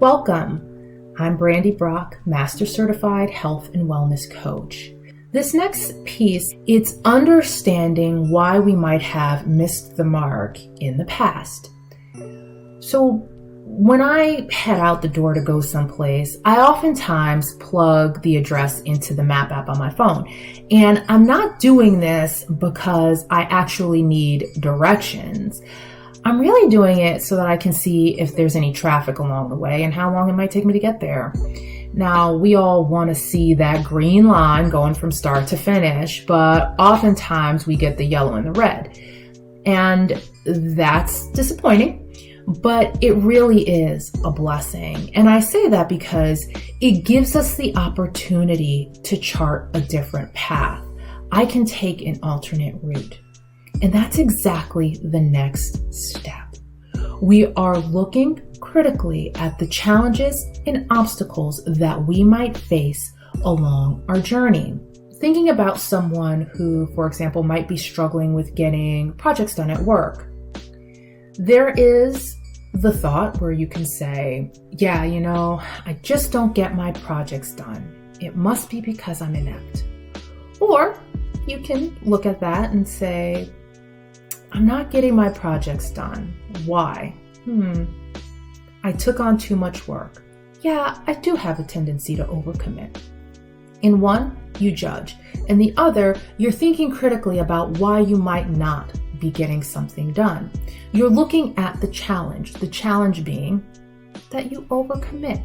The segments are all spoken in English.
Welcome. I'm Brandy Brock, Master Certified Health and Wellness Coach. This next piece, it's understanding why we might have missed the mark in the past. So when I head out the door to go someplace, I oftentimes plug the address into the map app on my phone. And I'm not doing this because I actually need directions. I'm really doing it so that I can see if there's any traffic along the way and how long it might take me to get there. Now, we all want to see that green line going from start to finish, but oftentimes we get the yellow and the red. And that's disappointing, but it really is a blessing. And I say that because it gives us the opportunity to chart a different path. I can take an alternate route. And that's exactly the next step. We are looking critically at the challenges and obstacles that we might face along our journey. Thinking about someone who, for example, might be struggling with getting projects done at work. There is the thought where you can say, I just don't get my projects done. It must be because I'm inept. Or you can look at that and say, I'm not getting my projects done. Why? I took on too much work. Yeah, I do have a tendency to overcommit. In one, you judge. In the other, you're thinking critically about why you might not be getting something done. You're looking at the challenge being that you overcommit.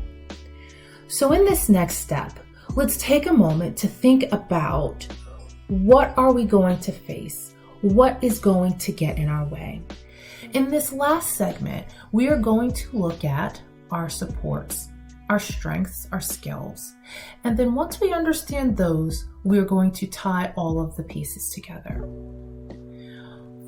So in this next step, let's take a moment to think about what are we going to face? What is going to get in our way? In this last segment, we are going to look at our supports, our strengths, our skills. And then once we understand those, we are going to tie all of the pieces together.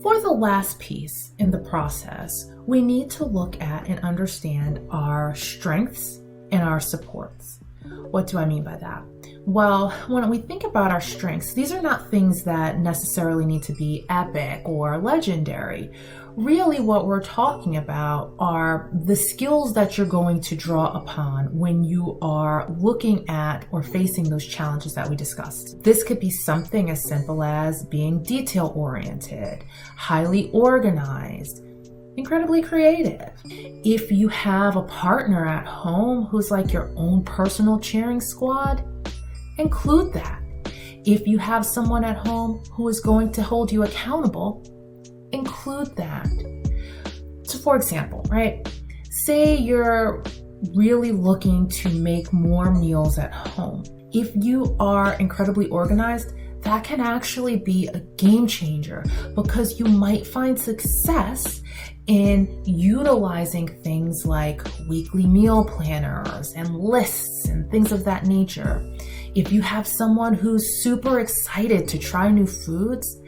For the last piece in the process, we need to look at and understand our strengths and our supports. What do I mean by that? Well, when we think about our strengths, these are not things that necessarily need to be epic or legendary. Really, what we're talking about are the skills that you're going to draw upon when you are looking at or facing those challenges that we discussed. This could be something as simple as being detail-oriented, highly organized, incredibly creative. If you have a partner at home who's like your own personal cheering squad, include that. If you have someone at home who is going to hold you accountable, include that. So for example, say you're really looking to make more meals at home. If you are incredibly organized, that can actually be a game changer because you might find success in utilizing things like weekly meal planners and lists and things of that nature. If you have someone who's super excited to try new foods,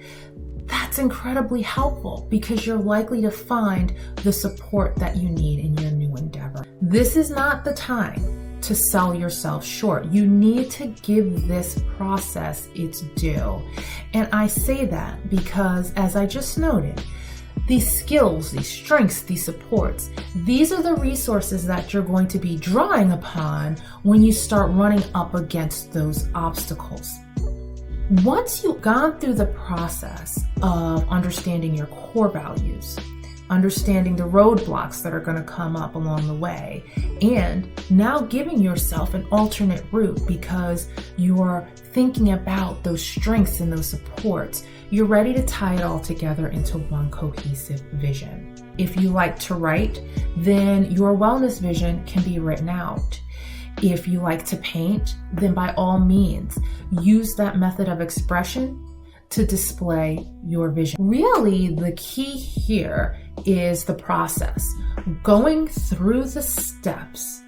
that's incredibly helpful because you're likely to find the support that you need in your new endeavor. This is not the time to sell yourself short. You need to give this process its due. And I say that because, as I just noted, these skills, these strengths, these supports, these are the resources that you're going to be drawing upon when you start running up against those obstacles. Once you've gone through the process of understanding your core values, understanding the roadblocks that are going to come up along the way, and now giving yourself an alternate route because you're thinking about those strengths and those supports, you're ready to tie it all together into one cohesive vision. If you like to write, then your wellness vision can be written out. If you like to paint, then by all means, use that method of expression to display your vision. Really, the key here is the process. Going through the steps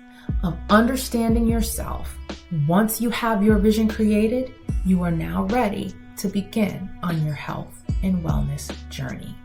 of understanding yourself. Once you have your vision created, you are now ready to begin on your health and wellness journey.